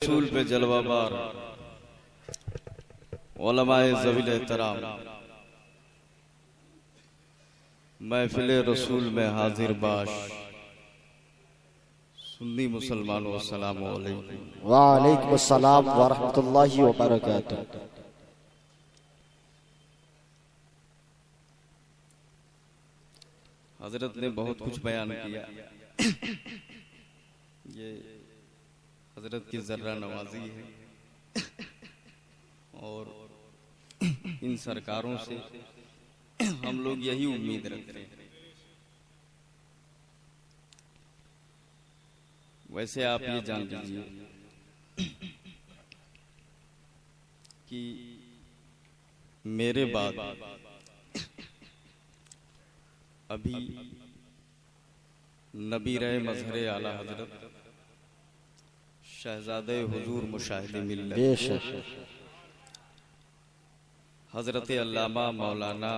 रसूल पे जलवाबार उलमाए ज़वील एहतराम महफिल रसूल में हाजिर बाश सुन्नी मुसलमानों अस्सलामु अलैकुम। वालेकुम अस्सलाम व रहमतुल्लाहि व बरकातुहू। हजरत ने बहुत कुछ बयान किया। ये हजरत की जर्रा नवाजी है और इन सरकारों से हम लोग यही उम्मीद रखते हैं। वैसे आप ये जान लीजिए कि मेरे बाद अभी नबी रहे मजहर आला हजरत शहजादे हुजूर मुशाहिदे मिल्लत हजरत अल्लामा मौलाना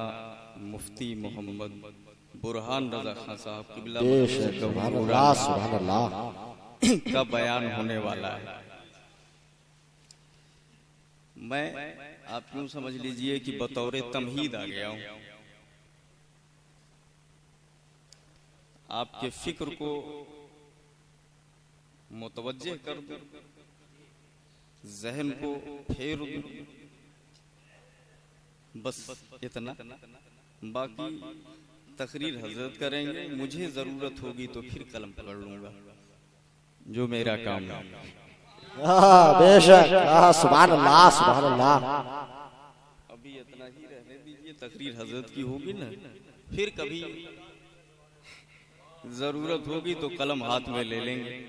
मुफ्ती मोहम्मद बुरहान रजा खान साहब का बयान होने वाला है। मैं आप यूं समझ लीजिए कि बतौर तमहीद आ गया हूं, आपके फिक्र को मुतवज्जे कर दूं, जहन को फेर दूं, बस इतना। बाकी तकरीर हजरत करेंगे, मुझे जरूरत होगी तो फिर कलम पकड़ लूंगा, जो मेरा काम है। बेशक सुभान अल्लाह सुभान अल्लाह। अभी इतना ही रहने दीजिए, तकरीर हजरत की होगी ना, फिर कभी जरूरत होगी तो कलम हाथ में ले लेंगे।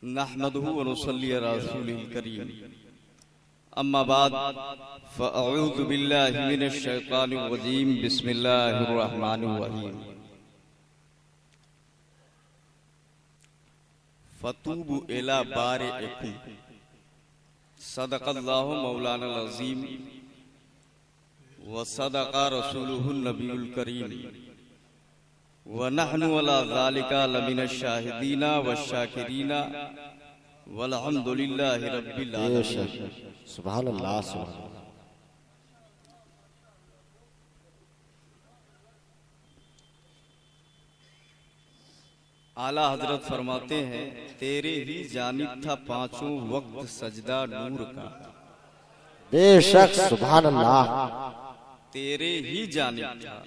नहमदुहु व नुसल्ली अला रसूलिल करीम, अम्मा बाद फ़अऊज़ु बिल्लाहि मिनश शैतानिर रजीम, बिस्मिल्लाहिर रहमानिर रहीम। फतूबु इला बारिइकुम, सदक़ल्लाहु मौलाना अज़ीम व सदक़ा रसूलुहुन नबियुल करीम व नहनु अला ज़ालिका लमिनश शाहिदीना व शाकिरीना वल्हम्दुलिल्लाहि रब्बिल आलमीन। सुभान अल्लाह सुभान अल्लाह। आला हजरत फरमाते हैं, तेरे ही जानिब था पांचों वक्त सजदा नूर का। बेशक सुभान अल्लाह। तेरे ही जानिब था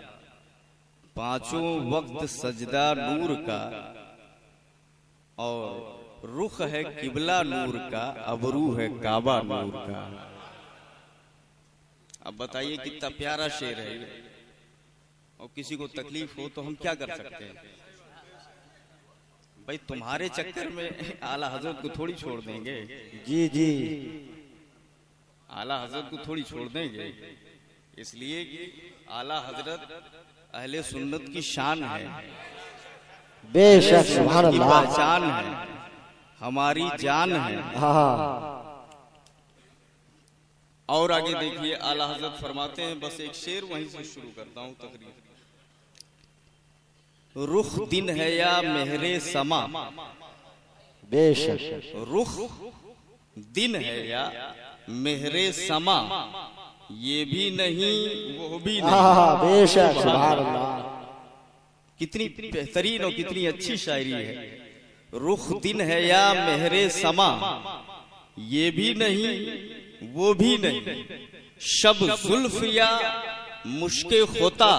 पांचों वक्त सजदा नूर का, और रुख है किबला नूर का, अबरू है काबा नूर का। अब बताइए कितना प्यारा शेर है ये। और किसी को तकलीफ हो तो हम क्या कर सकते हैं भाई? तुम्हारे चक्कर में आला हजरत को थोड़ी छोड़ देंगे। जी जी, आला हजरत को थोड़ी छोड़ देंगे, इसलिए कि आला हजरत अहले सुन्नत की शान है, बेशक सुभान अल्लाह, पहचान है, हमारी जान है। हाँ। और आगे देखिए आला हजरत फरमाते हैं, बस एक शेर वहीं से शुरू करता हूं तकरीर। रुख दिन है या मेहरे समा, बेशक रुख दिन है या मेहरे समा, ये भी नहीं वो भी नहीं। बेशक सुभान अल्लाह। कितनी बेहतरीन और कितनी अच्छी शायरी है। रुख दिन है या मेहरे समा, ये भी नहीं वो भी नहीं। शब जुल्फ या मुश्के खोता,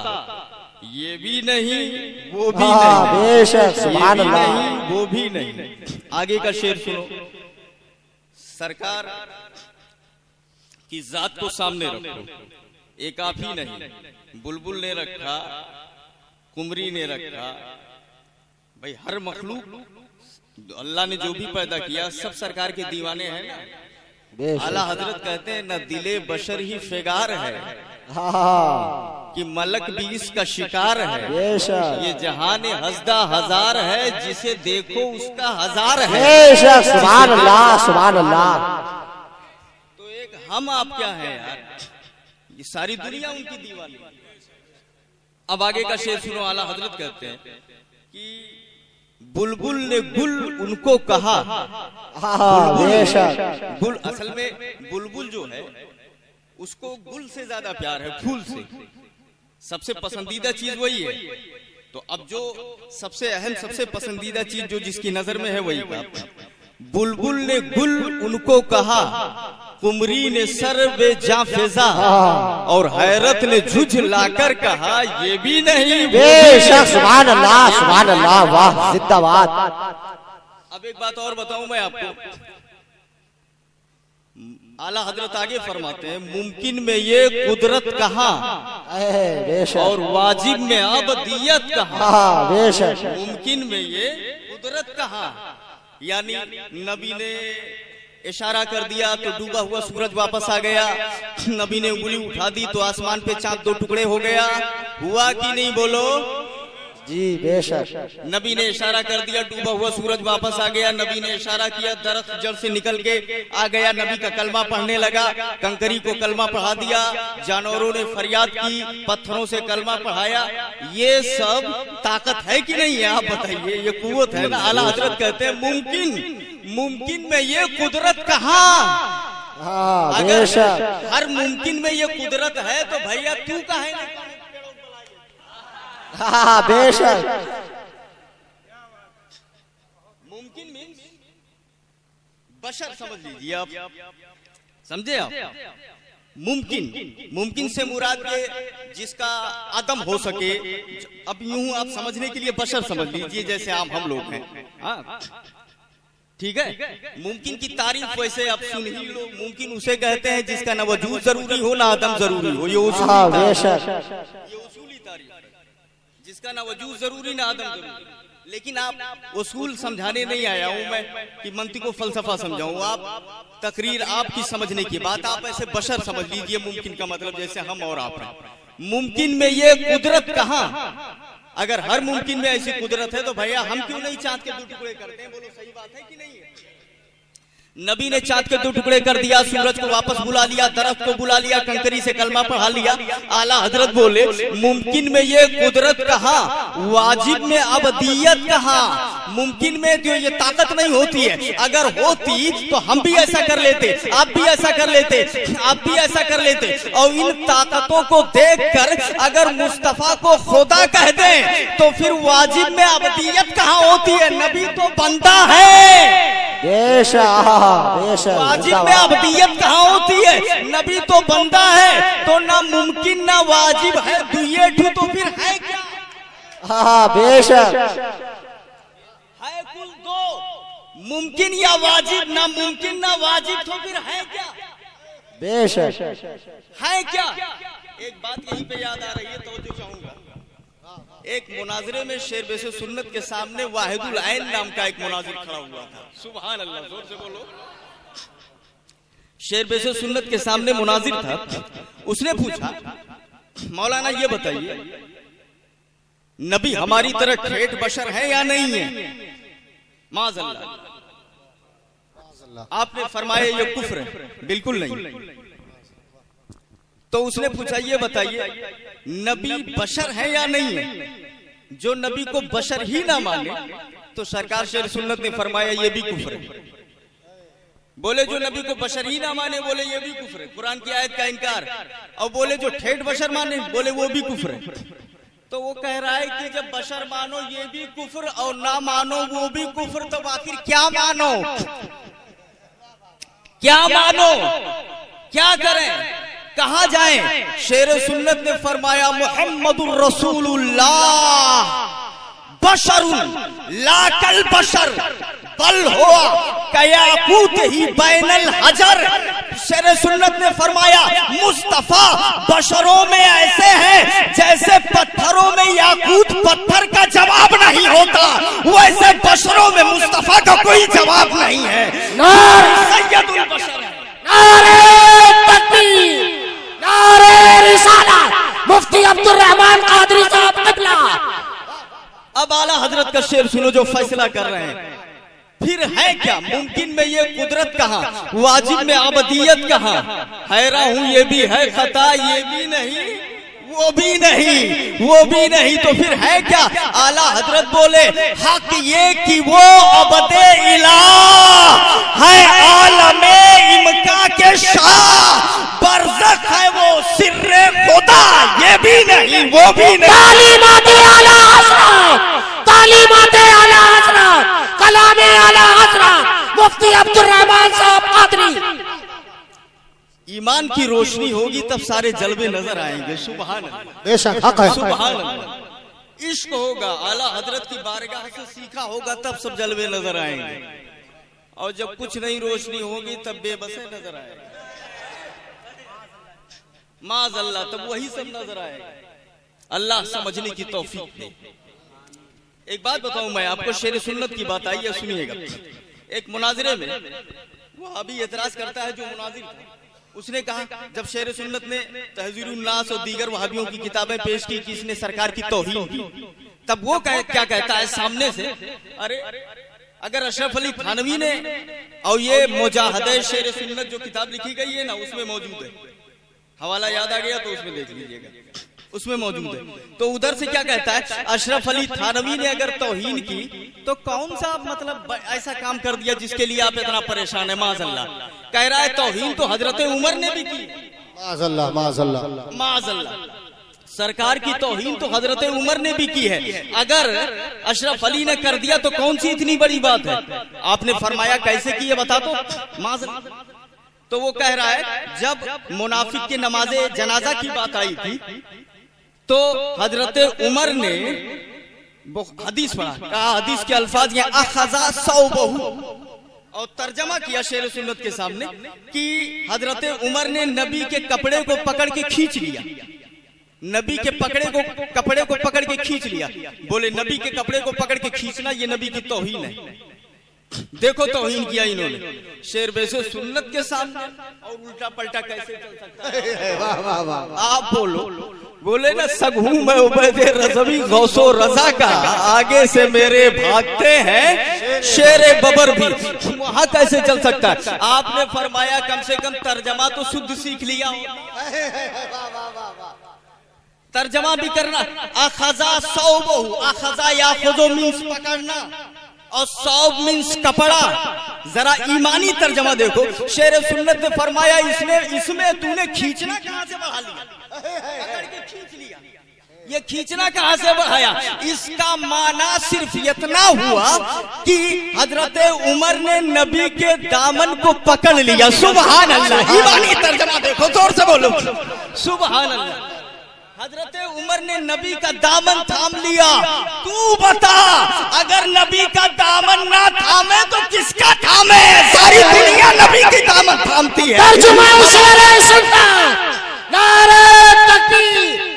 ये भी नहीं वो भी नहीं। बेशक सुभान अल्लाह। नहीं वो भी नहीं। आगे का शेर सुनो। सरकार की जात को सामने रखो, एक आप ही नहीं, बुलबुल ने रखा, कुमरी ने रखा, भाई हर मखलूक अल्लाह ने जो भी पैदा किया सब सरकार के दीवाने हैं ना। आला हजरत कहते हैं, न दिले बशर ही फिगार है कि मलक भी इसका शिकार है। ये जहान हज़दा हजार है, जिसे देखो उसका हजार है। सुभान अल्लाह सुभान अल्लाह। तो एक हम आप क्या है यार, ये सारी दुनिया उनकी दीवानी। अब आगे का शेर सुनो। आला हजरत कहते हैं, कि बुलबुल ने गुल उनको कहा। बेशक। गुल असल में बुलबुल जो है उसको गुल से ज्यादा प्यार है, फूल से। सबसे पसंदीदा चीज वही है। तो अब जो सबसे अहम सबसे पसंदीदा चीज जो जिसकी नजर में है वही कहा। बुलबुल ने गुल उनको कहा, कुमरी ने सर बेजा फिजा, और हैरत ने झुझ लाकर कहा ये भी नहीं। बेशक। सुभान अल्लाह, सुभान अल्लाह, वाह जिंदाबाद। अब एक बात और बताऊं मैं आपको। आला हजरत आगे फरमाते हैं, मुमकिन में ये कुदरत कहाँ, बेशक, और वाजिब में अबदियत कहाँ। बेशक। मुमकिन में ये कुदरत कहाँ, यानी नबी ने इशारा कर दिया तो डूबा हुआ सूरज वापस आ गया। नबी ने उंगली उठा दी तो आसमान पे चांद दो टुकड़े हो गया। हुआ कि नहीं बोलो जी। बेशक। नबी ने इशारा कर दिया, डूबा हुआ सूरज वापस आ गया। नबी ने इशारा किया, दरख्त जड़ से निकल के आ गया। नबी का कलमा पढ़ने लगा, कंकरी को कलमा पढ़ा दिया। जानवरों ने फरियाद की, पत्थरों से कलमा पढ़ाया। ये सब ताकत है कि नहीं है, आप बताइए। ये कुव्वत है ना। आला हजरत कहते हैं मुमकिन में ये कुदरत कहाँ। अगर हर मुमकिन में ये कुदरत है तो भैया तू कहाँ है। बेशक। मुमकिन मीन्स बशर, समझ लीजिए आप, समझे आप। मुमकिन से मुराद के जिसका आदम हो सके। अब यूं आप समझने के लिए बशर समझ लीजिए, जैसे हम लोग हैं। हाँ ठीक है। मुमकिन की तारीफ वैसे आप सुन ही लो। मुमकिन उसे कहते हैं जिसका ना वजूद जरूरी हो ना आदम जरूरी हो। ये उसूली तारीफ है, जिसका ना वजूद जरूरी ना आदम जरूरी। लेकिन आप उसूल समझाने नहीं आया हूं मैं कि मंतिक को फलसफा समझाऊं। आप तकरीर आपकी समझने की बात, आप ऐसे बशर समझ लीजिए। मुमकिन का मतलब जैसे हम और आप हैं। मुमकिन में ये कुदरत कहाँ। अगर हर मुमकिन में ऐसी कुदरत है तो भैया हम क्यों नहीं चांद के दो टुकड़े करते हैं। बोलो सही बात है कि नहीं है। नबी ने चांद के दो टुकड़े कर दिया, सूरज को वापस बुला लिया, दरख्त को बुला लिया, कंकरी से कलमा पढ़ा लिया। आला हजरत बोले मुमकिन में ये कुदरत कहाँ, वाजिब में अबदियत कहाँ। मुमकिन में जो ये ताकत नहीं होती है, अगर होती तो हम भी ऐसा कर लेते, आप भी ऐसा कर लेते, आप भी ऐसा कर लेते। और इन ताकतों को देखकर अगर मुस्तफा को खुदा कह दें तो फिर वाजिब में अबदियत कहाँ होती है। नबी तो बंदा है। वाजिब में अबदियत कहाँ होती है। नबी तो बंदा है, तो ना मुमकिन ना वाजिब है। दुए तो फिर है क्या। बेशक। है कुल दो, मुमकिन या वाजिब। ना मुमकिन ना वाजिब तो फिर है क्या। बेशक। है क्या। एक बात यहीं पे याद आ रही है, तवज्जो चाहूंगा। एक मुनाजरे में शेर बेसे सुन्नत के सामने वाहिदुल ऐन नाम का एक मुनाजिर खड़ा हुआ था। सुभान अल्लाह, जोर से बोलो। शेर बेसे सुन्नत के सामने मुनाजिर था। उसने पूछा, मौलाना ये बताइए नबी हमारी तरह ठेठ बशर है या नहीं है। माज़अल्लाह। आपने फरमाया ये कुफ्र है। बिल्कुल नहीं। तो उसने पूछा ये बताइए नबी बशर है या नहीं है। जो नबी को बशर ही ना माने तो सरकार शेर सुन्नत ने फरमाया ये भी कुफ्र है। बोले जो नबी को बशर ही ना माने, बोले ये भी कुफ्र है, कुरान की आयत का इनकार। और बोले जो ठेठ बशर माने, बोले वो भी कुफ्र है। तो वो कह रहा है कि जब बशर मानो ये भी कुफ्र और ना मानो वो भी कुफ्र, तो आखिर क्या मानो, क्या मानो, क्या करें, कहां जाएं। शेर सुन्नत ने फरमाया मुहम्मदुर रसूलुल्लाह बशरुन ला कल बशर बल हुआ कयाकूत ही बैनल हजर। शेर सुन्नत ने फरमाया मुस्तफा बशरों में ऐसे हैं जैसे पत्थरों में याकूत पत्थर का जवाब नहीं होता, वैसे बशरों में मुस्तफा का कोई जवाब नहीं है। सैयदुल बशर है। नारे तकबीर, नारे रिसालत, मुफ्ती अब्दुल रहमान कादरी साहब क़िबला। अब आला हजरत का शेर सुनो जो फैसला कर रहे हैं। फिर है क्या मुमकिन में ये कुदरत कहाँ, वाजिब में अबदियत कहाँ। हैरा हूं ये भी है खता, ये भी नहीं वो भी नहीं तो फिर है क्या? आला हजरत बोले हक ये कि वो अबदे इलाह है, आलमे इमका के शाह, बरज़ख है वो सिर्रे खुदा, ये भी नहीं वो भी नहीं। तालीमाते आला हज़रत, तालीमाते आला हज़रत, कलामे आला हज़रत मुफ्ती अब्दुर्रहमान साहब कादरी। ईमान की रोशनी होगी तब सारे जलवे नजर आएंगे। सुभान अल्लाह, बेशक हक है। सुभान अल्लाह। इश्क होगा, आला हजरत की बारगाह से सीखा होगा तब सब जलवे नजर आएंगे, और जब कुछ नहीं रोशनी होगी तब बेबसे नजर आएगा। माज़अल्लाह, तब वही सब नजर आएगा। अल्लाह समझने की तौफीक दे। एक बात बताऊं मैं आपको, शेर सुन्नत की बात आई है, सुनिएगा। एक मुनाजिरे में वो अभी एतराज करता है जो मुनाजिर था, उसने कहा जब शेर सुन्नत ने तहज़ीरुन नास और दीगर वहाबियों की किताबें पेश की कि इसने सरकार की तौहीन की, तब वो क्या कहता है सामने से, अरे अगर अशरफ अली थानवी ने और ये मुजाहदे शेर सुन्नत जो किताब लिखी गई है ना उसमें मौजूद है, हवाला याद आ गया तो उसमें देख लीजिएगा, उसमें मौजूद है। तो उधर से क्या कहता है, अशरफ अली थानवी ने अगर तौहीन की तो कौन सा मतलब ऐसा काम कर दिया जिसके लिए आप इतना परेशान है? माज़अल्लाह, कह रहा है तौहीन तो हजरत उमर ने भी की। माज़अल्लाह, माज़अल्लाह, माज़अल्लाह, सरकार की तौहीन तो हजरत उमर ने भी की है। अगर अशरफ अली ने कर दिया तो कौन सी इतनी बड़ी बात है? आपने फरमाया कैसे की है बता दो। माज़अल्लाह, तो वो कह रहा है जब मुनाफिक के नमाजे जनाजा की बात आई थी तो हजरत उमर ने हदीस पढ़ा, कहा हदीस के अल्फाज ये अखज़ा सौबहु, और तर्जमा किया शेर सुन्नत के सामने कि हजरत उमर ने नबी के कपड़े को पकड़ के खींच लिया, नबी के कपड़े को पकड़ के खींच लिया। बोले नबी के कपड़े को पकड़ के खींचना ये नबी की तौहीन है। देखो तौहीन किया इन्होंने शेर वैसे सुन्नत के सामने, और उल्टा पलटा कैसे चल सकता है? वाह वाह वाह। आप बोले ना सगहू मैं उबैदे रज़वी गौसो रजा का, आगे से मेरे भागते हैं शेरे बबर भी, वहां कैसे चल सकता है? आपने फरमाया कम से कम तर्जमा तो शुद्ध सीख लिया, तर्जमा भी करना। अखज़ा सौबहु, अखज़ा याखुज़ु मीन्स पकड़ना, और सौब मीन्स कपड़ा। जरा ईमानी तर्जमा देखो, शेर सुन्नत ने फरमाया इसमें तूने खींचना कहां से बढ़ा लिया? पकड़ के खींच लिया, ये खींचना कहां से बढ़ाया? इसका माना सिर्फ इतना हुआ कि हजरत उमर ने नबी के दामन को पकड़ लिया। सुभान अल्लाह, ईमानी तर्जमा देखो, जोर से बोलो सुभान अल्लाह। हजरत उमर ने नबी का दामन थाम लिया। तू बता, अगर नबी का दामन ना थामे तो किसका थामे? सारी दुनिया नबी की दामन थामती है। तर्जुमा शेर सुन्नत, नारे तकबीर।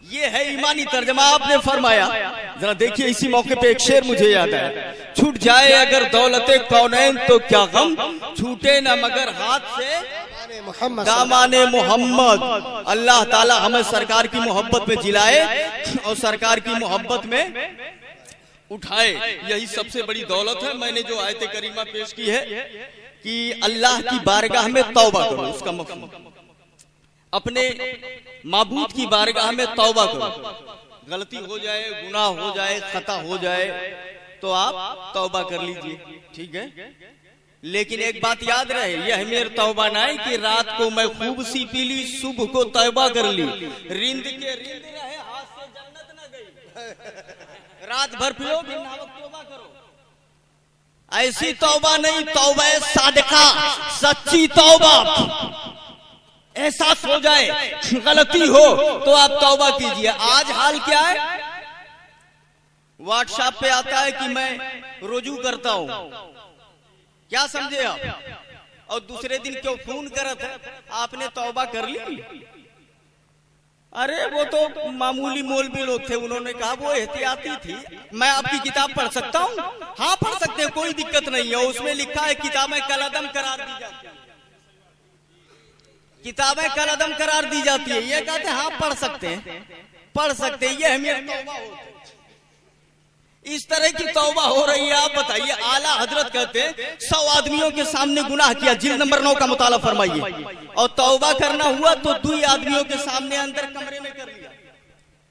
ये है ईमानी तर्जमा। आपने फरमाया, जरा देखिए इसी मौके पे एक शेर मुझे याद आया, छूट जाए अगर दौलते कौनैन तो क्या गम, छूटे ना मगर हाथ से दामाने मोहम्मद। अल्लाह ताला हमें सरकार की मोहब्बत में जिलाए और सरकार की मोहब्बत में उठाए, यही सबसे बड़ी दौलत है। मैंने जो आयत करीमा पेश की है कि अल्लाह की बारगाह में तौबा करो, उसका मफहूम अपने माबूद की बारगाह में तौबा करो। गलती हो जाए, गुनाह हो जाए, खता हो जाए तो आप तौबा कर लीजिए, ठीक है। लेकिन एक बात याद रहे, यह मेरे तौबा ना है कि रात को मैं खूब सी पी ली, सुबह को तौबा कर ली, रिंद के रिंद रहे, हाथ से जन्नत न गई। रात भर पियो, दिन तौबा करो, ऐसी तौबा नहीं, तौबा सादिका, सच्ची तौबा। एहसास हो जाए गलती हो तो आप तौबा कीजिए। आज हाल क्या है, व्हाट्सएप पे आता है कि मैं रुजू करता हूं, क्या समझे आप? और दूसरे दिन क्यों फोन करत है, आपने तौबा कर ली? अरे वो तो मामूली मौलवी लोग थे, उन्होंने कहा वो एहतियाती थी। मैं आपकी किताब पढ़ सकता हूँ? हाँ पढ़ सकते हैं, कोई दिक्कत नहीं है। उसमें लिखा है किताबें कलअदम करार दी जाती है, किताबें कलअदम करार दी जाती है। ये कहते हैं हाँ पढ़ सकते हैं, पढ़ सकते हैं। ये हमें तौबा होती है। इस तरह की तौबा हो रही है। आप बताइए, आला हजरत कहते हैं 100 आदमियों के सामने गुनाह किया, जिल्द नंबर 9 का मुताला फरमाइए, और तौबा करना हुआ तो 2 आदमियों के सामने अंदर कमरे में कर लिया।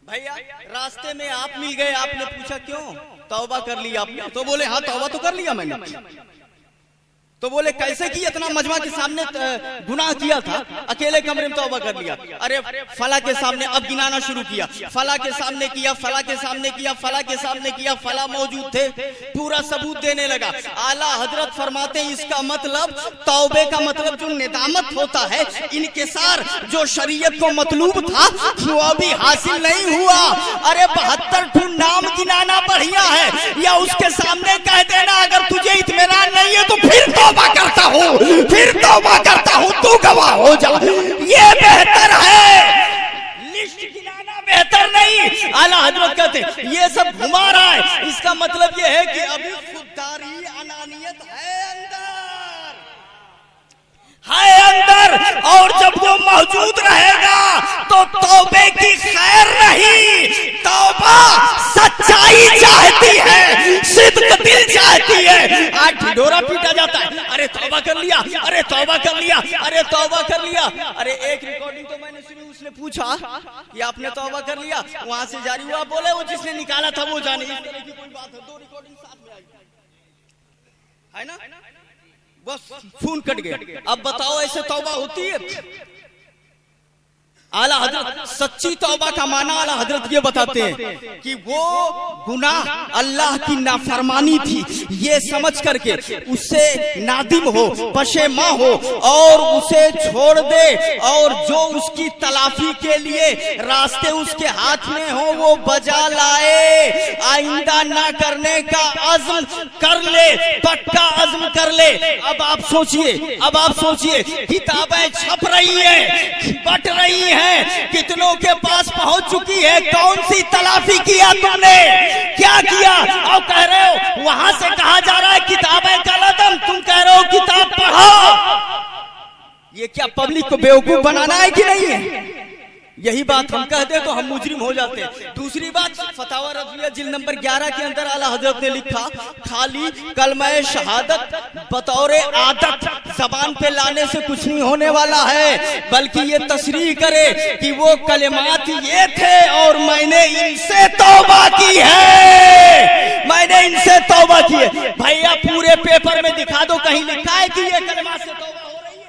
भैया रास्ते में आप मिल गए, आपने पूछा क्यों तौबा कर लिया आपने? तो बोले हाँ तौबा तो कर लिया मैंने। तो बोले कैसे की? इतना मजमा के सामने गुनाह किया था, अकेले कमरे में तौबा कर लिया। अरे फला के सामने, अब गिनाना शुरू किया, फला के सामने किया, फला के सामने किया, फला के सामने किया, फला मौजूद थे, पूरा सबूत देने लगा। आला हजरत फरमाते हैं इसका मतलब तौबे का मतलब जो निदामत होता है, इनकिसार, जो शरीयत को मतलूब था वो अभी हासिल नहीं हुआ। अरे 72 नाम गिनाना बढ़िया है, या उसके सामने कह देना अगर तुझे इत्मीनान नहीं है तो फिर तौबा करता हूँ, फिर तौबा करता हूँ, तू गवाह हो जा, ये बेहतर है। लिस्ट गिनाना बेहतर नहीं। आला हजरत कहते ये सब घुमा रहा है, इसका मतलब ये है कि अभी खुददारी अनानियत है अंदर, और जब वो मौजूद रहेगा तो तौबे की खैर नहीं। तौबा सच्चाई चाहती है, सिद्क दिल चाहती है। आज ढिढोरा पीटा जाता है, अरे तौबा कर लिया, अरे तौबा कर लिया, अरे तौबा कर लिया। अरे एक रिकॉर्डिंग तो मैंने सुनी, उसने पूछा कि आपने तौबा कर लिया, वहां से जारी हुआ, बोले वो जिसने निकाला था वो जाने। इस तरह की कोई बात है? 2 रिकॉर्डिंग साथ में आई है ना, बस खून कट गया। अब बताओ ऐसे तौबा होती है? आला हजरत सच्ची तौबा का माना आला हजरत ये बताते हैं कि वो गुनाह अल्लाह की नाफरमानी थी, ये समझ करके उससे नादिम हो, पशेमा हो और उसे छोड़ दे, और जो उसकी तलाफी के लिए रास्ते उसके हाथ में हो वो बजा लाए, आइंदा ना करने का अज़्म कर ले, पक्का अज़्म कर ले। अब आप सोचिए, किताबें छप रही है, बट रही है, कितनों के पास पहुंच चुकी है, कौन सी तलाफी किया तुमने, क्या किया? और कह रहे हो वहां से कहा जा रहा है किताबें कलदम, तुम कह रहे हो किताब पढ़ो। ये क्या पब्लिक को बेवकूफ बनाना है कि नहीं है? यही बात हम कह दे तो हम मुजरिम हो जाते हैं। दूसरी बात, फतावा रज़विया जिल्द नंबर 11 के अंदर आला हजरत ने लिखा, खाली कलमा शहादत बतौर आदत जबान पे लाने से कुछ नहीं होने वाला है, बल्कि ये तस्रीह करे कि वो कलिमात ये थे और मैंने इनसे तौबा की है, मैंने इनसे तौबा की है। भैया पूरे पेपर में दिखा दो कहीं लिखा है कि ये कलिमात से तौबा हो रही है?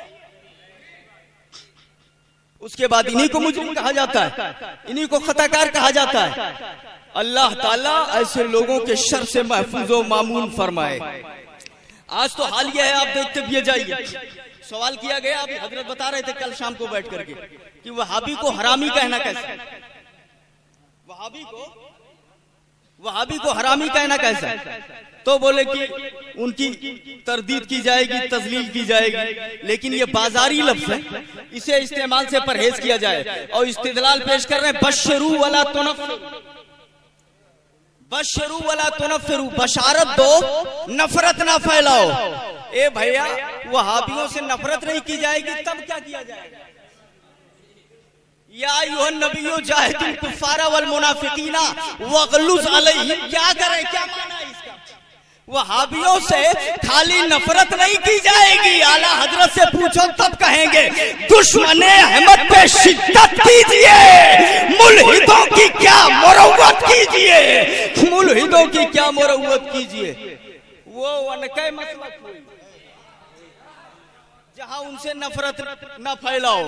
उसके बाद इन्हीं को मुजरिम कहा जाता है, इन्हीं को खताकार कहा जाता है। अल्लाह ताला ऐसे लोगों के शर से महफूज व मामून फरमाए। आज तो हाल यह है, आप देखते भी जाइए, सवाल किया गया, अभी हजरत बता रहे थे कल शाम को बैठ करके कि वहाबी को हरामी कहना कैसे, वहाबी को हरामी कहना कैसा? तो बोले कि उनकी तरदीद की जाएगी, तजलील की जाएगी, लेकिन ये बाजारी लफ्ज है, इसे इस्तेमाल से परहेज किया जाए। और इस्तिदलाल पेश कर रहे हैं, बशरू वला तुनफ्फिरू, बशरू वला तुनफ्फिरू, बशारत दो नफरत ना फैलाओ। ए भैया वहाबियों से नफरत नहीं की जाएगी तब क्या किया जाएगा? या अय्युहन नबिय्यु जाहिदिल कुफ्फारा वल मुनाफिकीना वगलुज अलैहिम, क्या करें, क्या माना है इसका? वहाबियों से खाली नफरत नहीं की जाएगी, आला हजरत से पूछो तब कहेंगे दुश्मने अहमद पे शिद्दत कीजिए, मुल्हिदों की क्या मुरव्वत कीजिए, मुल्हिदों की क्या मुरव्वत कीजिए। वो उनके मसलक हुई जहां उनसे नफरत न फैलाओ।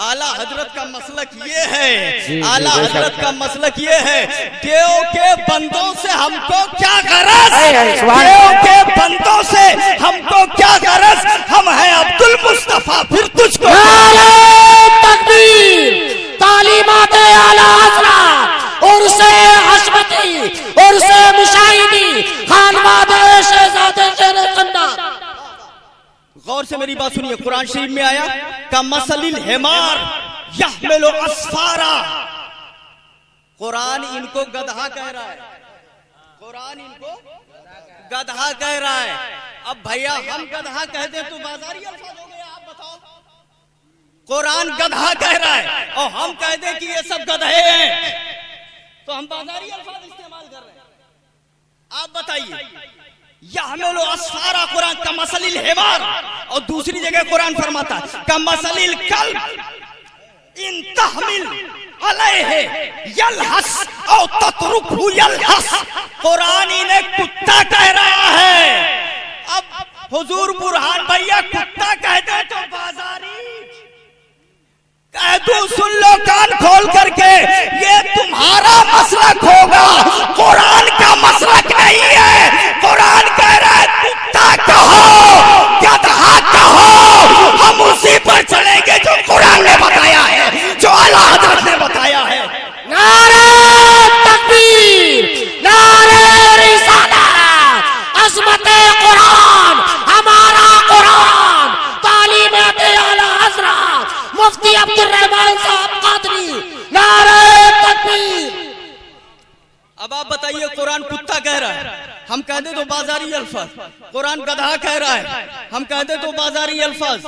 आला हजरत का मसलक ये है, आला हजरत का मसलक ये है, देव के बंदों से हमको क्या गरज, देव के बंदों से हमको क्या गरज, हम हैं अब्दुल मुस्तफा, फिर तुझको तकबीर, तालीमात आला हजरत और से हशमती और से मुशाहिदी खानवाद शहजादे शेर कन्नात। गौर से मेरी बात सुनिए, कुरान शरीफ में आया का मसलिल हिमार यहमिलु अस्फारा, कुरान इनको गधा कह रहा है, कुरान इनको गधा कह रहा है। अब भैया हम गधा कह दे तो बाजारी अल्फाज हो गए, आप बताओ। कुरान गधा कह रहा है और हम कह दे कि ये सब गधे हैं तो हम बाजारी अल्फाज इस्तेमाल कर रहे हैं। आप बताइए, यहमिलु अस्फारा कुरान का मसलिल हिमार, और दूसरी जगह कुरान फरमाता है का मसलिल कल्ब इन तहमिल अलैहि यलहस औ ततरुकहु यलहस। कुरान इन्हें कुत्ता कह रहा है। अब हुजूर बुरहान भैया कुत्ता कहते तो बाजारी कह दूं, सुन लो कान खोल करके, ये तुम्हारा मसलक होगा, कुरान का मसलक नहीं है। कुरान कह रहा है कुत्ता कहो, गधा कहो, हम उसी पर चलेंगे जो कुरान ने बताया है, जो आला हज़रत ने बताया है। नारे तकबीर, नारे रिसालत, अज़मते कुरान, हमारा कुरान, तालीमात आला हज़रत मुफ्ती अब्दुल रहमान साहब कादरी, नारे तकबीर। अब आप बताइए, कुरान कुत्ता कह रहा है, हम कह दे तो बाजारी अल्फाज। कुरान गधा कह रहा है, हम कह दे तो बाजारी अल्फाज।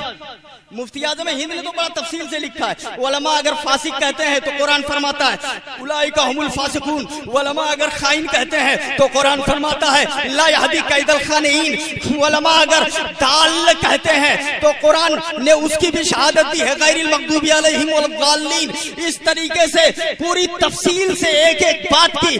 मुफ्ती आज़म हिंद ने तो बड़ा तफसील से लिखा है। उलमा अगर फासिक कहते हैं तो कुरान फरमाता है उलाइका हुमुल फासिकून। उलमा अगर खाइन कहते हैं तो कुरान फरमाता है ला यहदी कैदल खानिन। उलमा अगर दाल कहते हैं तो कुरान ने उसकी भी शहादत दी है, गैरिल मग़दूबी अलैहिम वलद्दाल्लीन। इस तरीके से पूरी तफसील से एक एक बात की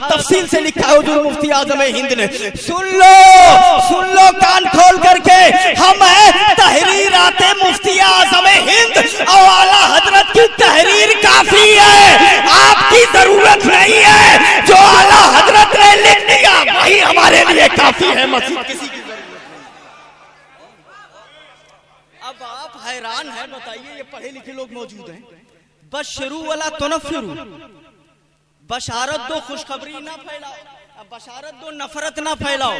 तफसील से लिखा है हुजूर मुफ्ती आज़म हिंद ने। सुन लो कान खोल करके, हम है तहरीराते मुफ्ती आज़म हिंद और आला हज़रत की तहरीर काफी है, आपकी जरूरत नहीं है। जो आला हज़रत ने लिख दिया वही हमारे लिए काफी है, मसीह किसी की जरूरत नहीं। अब आप हैरान हैं, बताइए, ये पढ़े लिखे लोग मौजूद हैं। बशरू वला तुनफिरू, बशारत दो खुशखबरी ना फैलाओ, बशारत दो नफरत ना फैलाओ।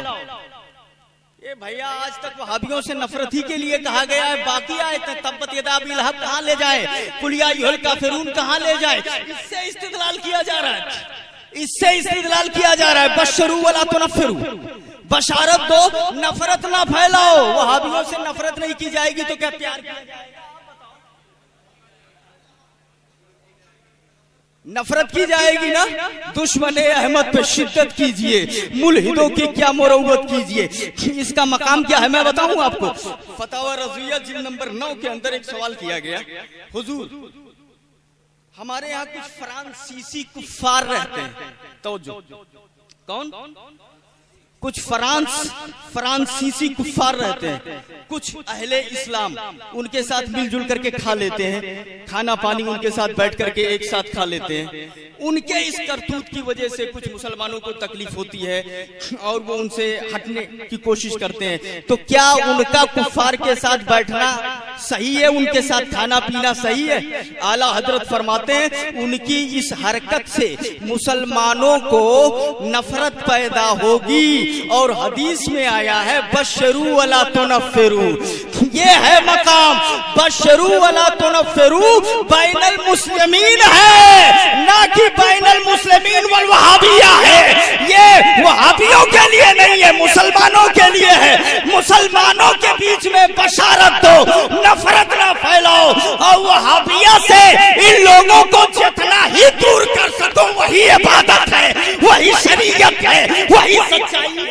ये भैया आज तक वहाबियों से नफरत ही के लिए कहा गया है, बाकी आए तब्बत यदा अबी लहब कहां ले जाए, कुल या अय्युहल काफिरून कहां ले जाए। इससे इस्तिदलाल किया जा रहा है, इससे इस्तिदलाल किया जा रहा है। बशरू वला तुनफिरू, बशारत दो नफरत ना फैलाओ। वहाबियों से नफरत नहीं की जाएगी तो क्या प्यार किया जाएगा? नफरत की जाएगी ना। दुश्मने अहमद पे शिद्दत कीजिए, मुल्हिदों की क्या मुरव्वत कीजिए। इसका मकाम क्या है मैं बताऊं आपको। फतावा रज़विया जिल्द नंबर 9 के अंदर एक सवाल किया गया, हुजूर हमारे यहाँ कुछ फ्रांसीसी कुफ्फार रहते हैं, तवज्जो, कौन? कुछ फ्रांसीसी कुफ्फार रहते हैं, कुछ अहले इस्लाम उनके साथ मिलजुल करके खा लेते हैं, खाना पानी उनके साथ बैठ करके एक साथ खा लेते हैं। उनके इस करतूत की वजह से कुछ मुसलमानों को तकलीफ होती है और वो उनसे हटने की कोशिश करते हैं। तो क्या उनका कुफ्फार के साथ बैठना सही है, उनके साथ खाना पीना सही है? आला हजरत फरमाते हैं उनकी इस हरकत से मुसलमानों को नफरत पैदा होगी। और हदीस में आया है बशरू वला तुनफिरू, ये है मकाम बशरू वला तुनफिरू बैनल मुस्लिमीन है, ना कि बैनल मुस्लिमीन वल वहाबिया है। ये वहाबियों के लिए नहीं है, मुसलमानों के लिए है। मुसलमानों के बीच में बशारत दो, नफरत ना फैलाओ, और वहाबिया से इन लोगों को जितना ही दूर कर सको वही इबादत है, वही शरीयत है, वही सच्चाई है।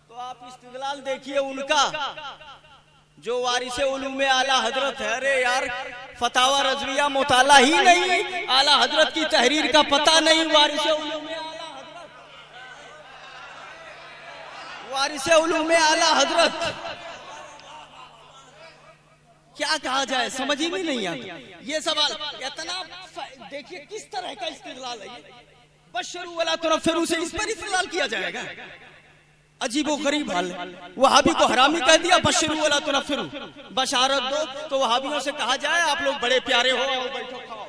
तो आप इस्तिदलाल देखिए उनका जो वारिसे उलूमे आला हजरत है। अरे यार, फतावा रज़विया मुताला ही नहीं, आला हजरत की तहरीर का पता नहीं। वारिसे उलूमे आला हजरत, वारिसे उलूमे आला हजरत क्या कहा जाए, समझ ही नहीं आता। ये सवाल इतना देखिए किस तरह का इस्तिदलाल है। बशरू वला तुनफिरू से इस पर इस्तिदलाल किया जाएगा, अजीबो गरीब हाल। वहाबी को हरामी कह दिया, बशरू वला तुनफिरू, बशारत दो। तो वहाबियों से कहा जाए आप लोग बड़े प्यारे हो, बैठो खाओ,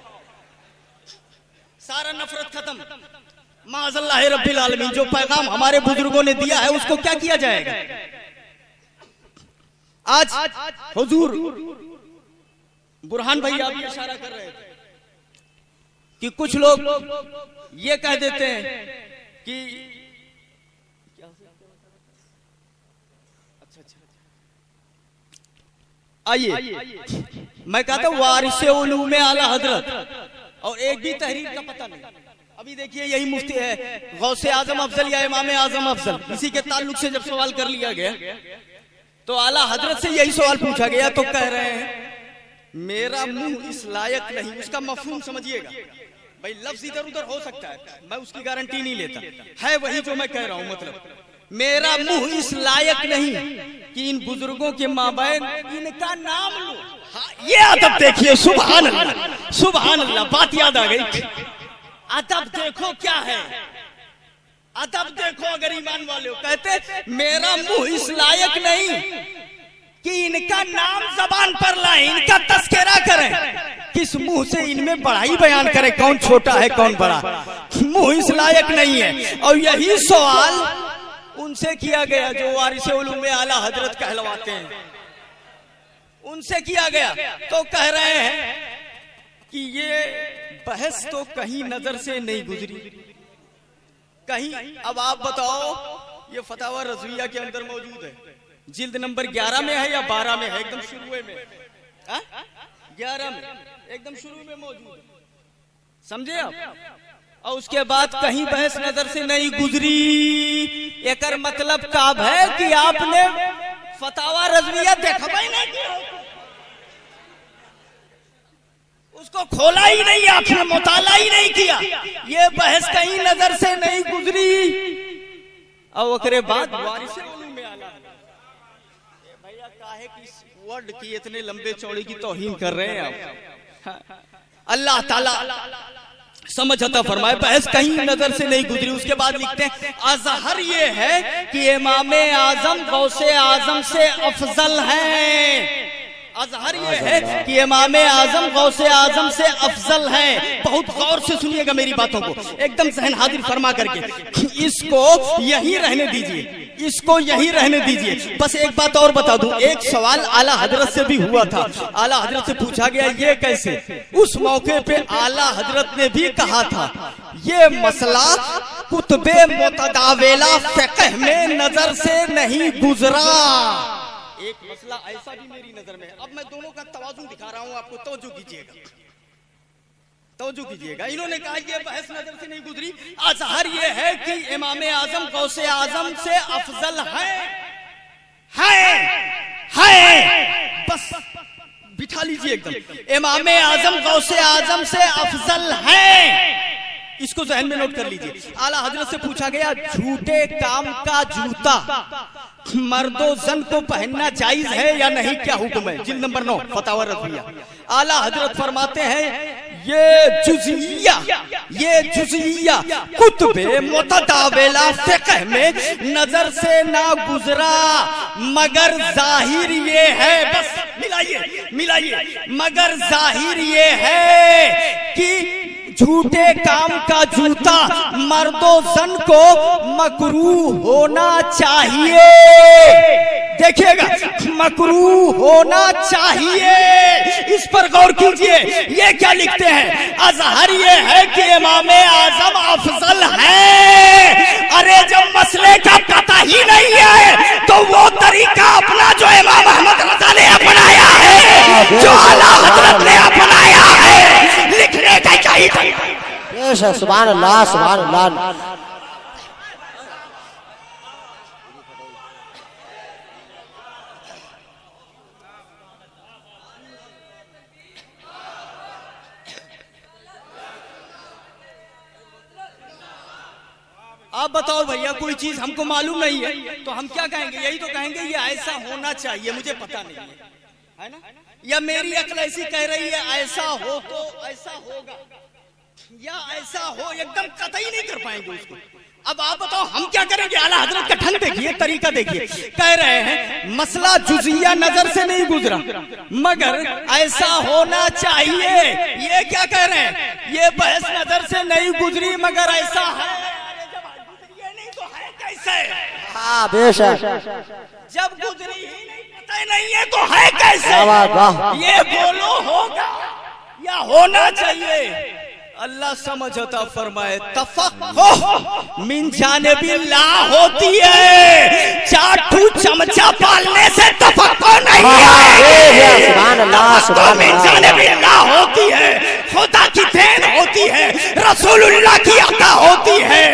सारा नफरत खत्म। माज़ल्लाह रब्बिल आलमीन, जो पैगाम हमारे बुजुर्गों ने दिया है उसको क्या किया जाएगा? आज हुजूर बुरहान भैया भी इशारा कर रहे थे कि कुछ लोग ये कह देते हैं कि आइए, मैं कहता हूं वारिसे उलूमे आला हजरत, और एक भी तहरीर का पता नहीं। अभी देखिए यही मुफ्ती है गौसे आजम अफजल या इमाम आजम अफजल, इसी के ताल्लुक से जब सवाल कर लिया गया तो आला हजरत से यही सवाल पूछा गया तो कह रहे हैं मेरा मुंह इस लायक नहीं। उसका मफहूम समझिएगा भाई, लफ्ज इधर उधर हो सकता है, मैं उसकी गारंटी नहीं लेता, है वही जो मैं कह रहा हूं। मतलब मेरा मुंह इस लायक नहीं कि इन बुजुर्गों के माबैन इनका नाम लो। हाँ, ये अदब देखिए, सुभान अल्लाह सुभान अल्लाह, बात याद आ गई। अदब देखो क्या है, अदब देखो। अगर ईमान वाले हो, कहते मेरा मुंह इस लायक नहीं कि इनका नाम जबान पर लाए, इनका तस्करा करें, किस मुंह से इनमें बड़ाई बयान करें, कौन छोटा है कौन बड़ा, मुंह इस लायक नहीं है। और यही सवाल उनसे किया गया जो वारिसे उलूम आला हजरत कहलवाते हैं, उनसे किया गया तो कह रहे हैं कि ये बहस तो कहीं नजर से नहीं गुजरी कहीं। अब आप बताओ, ये फतावा रज़विया के अंदर मौजूद है, जिल्द नंबर 11 में है या 12 में है, एकदम शुरू में 11 में एकदम शुरू में मौजूद है, समझे आप। और उसके बाद कहीं बहस नजर से नहीं गुजरी। एकर मतलब काब है कि आपने फतावा रज़विया देखा ही नहीं, उसको खोला ही नहीं, आपने मुताला ही नहीं किया, ये बहस कहीं नजर से नहीं गुजरी। और ओकरे बाद वारिसे उलूम आला भैया काहे की वर्ड की इतने लंबे चौड़े की तौहीन कर रहे हैं आप। अल्लाह ताला समझ अता फरमाए, बहस कहीं नजर से नहीं गुजरी। उसके बाद लिखते हैं अजहर ये है कि इमाम आजम गौसे आजम से अफजल हैं। अजहर ये है कि इमाम आजम गौसे आजम से अफजल हैं। बहुत गौर से सुनिएगा मेरी बातों को, एकदम जहन हाजिर फरमा करके। इसको यहीं रहने दीजिए, इसको यहीं रहने दीजिए। बस एक बात और बता दूं, एक सवाल आला हजरत से भी हुआ था। आला हजरत से पूछा गया ये कैसे, उस मौके पे आला हजरत ने भी कहा था ये मसला कुतबे मुतदाविला फ़िक़्ह में नजर से नहीं गुजरा। एक मसला ऐसा भी मेरी नजर में है। अब मैं दोनों का तवाज़ुन दिखा रहा हूं आपको, तवज्जो कीजिएगा, तवज्जो कीजिएगा। इन्होंने कहा ये बहस नजर से नहीं गुजरी। अजहर ये है कि इमाम आजम गौसे आजम से अफजल है। बस बिठा लीजिए एकदम, इमाम आजम गौसे आजम से अफजल है, इसको ज़हन में नोट कर लीजिए। आला हजरत से पूछा गया झूठे काम का जूता मर्दो जन को पहनना जायज है या नहीं, क्या हुक्म है। जिल्द नंबर 9 फतावा रज़विया। आला हजरत फरमाते हैं ये जुज़िया कुतुबे मुतदाविला फ़िक़्ह में नजर से ना गुजरा, मगर जाहिर ये है, बस मिलाइए, मगर जाहिर ये है कि झूठे काम का जूता मर्दो जन को मकरूह होना चाहिए। देखिएगा, मकरूह होना चाहिए, इस पर गौर कीजिए। ये क्या लिखते हैं, अजहर ये है कि इमाम आजम अफजल है। अरे जब मसले का पता ही नहीं है तो वो तरीका अपना जो इमाम अहमद रज़ा ने अपनाया है, जो आला हजरत ने अपनाया है, लिखने का चाहिए। सुभान अल्लाह सुभान अल्लाह। आप बताओ भैया, कोई चीज हमको मालूम नहीं है तो हम क्या कहेंगे, यही तो कहेंगे ये ऐसा होना चाहिए, मुझे पता नहीं है ना, या मेरी अक्ल ऐसी कह रही है ऐसा हो तो ऐसा होगा, या ऐसा हो, एकदम कतई नहीं कर पाएंगे उसको। अब आप बताओ हम क्या करेंगे। आला हजरत का ढंग देखिए, तरीका देखिए, कह रहे हैं मसला जुज़िया नजर से नहीं गुजरा मगर ऐसा होना चाहिए। ये क्या कह रहे हैं, ये बहस नजर से नहीं गुजरी मगर ऐसा है। ये नहीं तो है कैसे? हाँ बेशक, जब गुजरी ही नहीं, पता नहीं है तो है कैसे? ये बोलो होगा या होना चाहिए। अल्लाह समझ अता फरमाए। तफक्कुह मिन जानिबिल्लाह होती है, चाटू चमचा पालने से तफक्कुह नहीं है। सुभान अल्लाह सुभान अल्लाह। मिन जानिबिल्लाह होती है, खुदा की देन होती है, रसूलुल्लाह की अता होती है।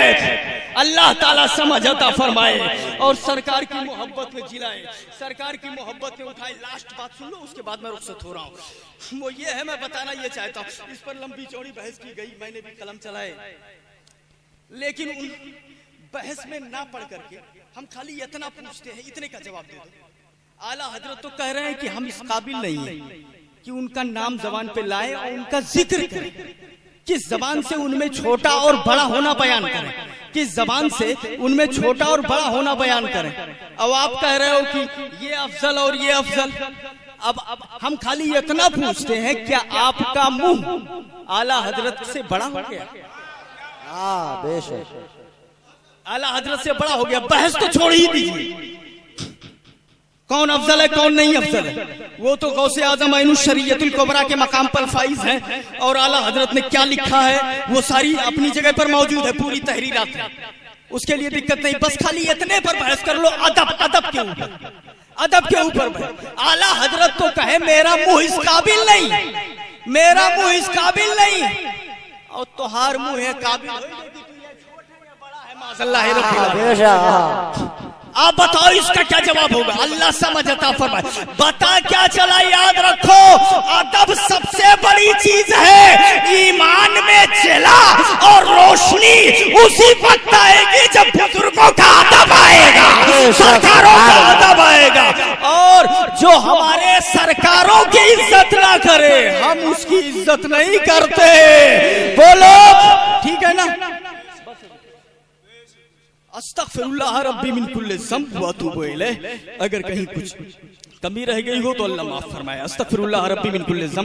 अल्लाह ताला समझ अता फरमाए और सरकार की मोहब्बत में जिलाए, सरकार की मोहब्बत में उठाए। लास्ट बात सुन लो, उसके बाद मैं रुखसत हो रहा हूँ। वो ये है, मैं बताना ये चाहता हूँ, इस पर लंबी चौड़ी बहस की गई, मैंने भी कलम चलाए, लेकिन उन बहस में ना पढ़ करके हम खाली इतना पूछते हैं, इतने का जवाब दे दो। आला हजरत तो कह रहे हैं कि हम इस काबिल नहीं है कि उनका नाम जबान पे लाए और उनका जिक्र करें, किस जबान से उनमें छोटा और बड़ा होना बयान करें, किस जबान से उनमें छोटा और बड़ा होना बयान करें। अब आप कह रहे हो कि ये अफजल और ये अफजल। अब हम खाली इतना पूछते हैं, क्या आपका मुंह आला हजरत से बड़ा हो गया? हाँ बेशक, आला हजरत से बड़ा हो गया। बहस तो छोड़ ही दीजिए, कौन अफजल है कौन नहीं अफजल है, वो तो गौसे आजम ऐनुश शरीयतुल कुबरा के मकाम पर फाइज हैं, और आला हजरत ने क्या लिखा है वो सारी अपनी जगह पर मौजूद है, पूरी तहरीरात है, उसके लिए दिक्कत नहीं। बस खाली इतने पर बहस कर लो, अदब अदब के ऊपर, अदब के ऊपर। आला हजरत तो कहे मेरा मुंह इस काबिल नहीं, मेरा मुंह इस काबिल नहीं, और तुहार मुंह है काबिल। आप बताओ इसका क्या जवाब होगा? अल्लाह समझता फरमाए। बता क्या चला, याद रखो, अदब सबसे बड़ी चीज है। ईमान में जला और रोशनी उसी वक्त आएगी जब बुजुर्गों का अदब आएगा, सरकारों का अदब आएगा। और जो हमारे सरकारों की इज्जत ना करे, हम उसकी इज्जत नहीं करते। बोलो ठीक है ना? अस्तगफिरुल्लाह रब्बी मिन कुल्लि ज़ंब व अतूबु इलैह। अगर कहीं कुछ कमी रह गई हो तो अल्लाह माफ फरमाए। अस्तगफिरुल्लाह रब्बी मिन कुल्लि ज़ंब।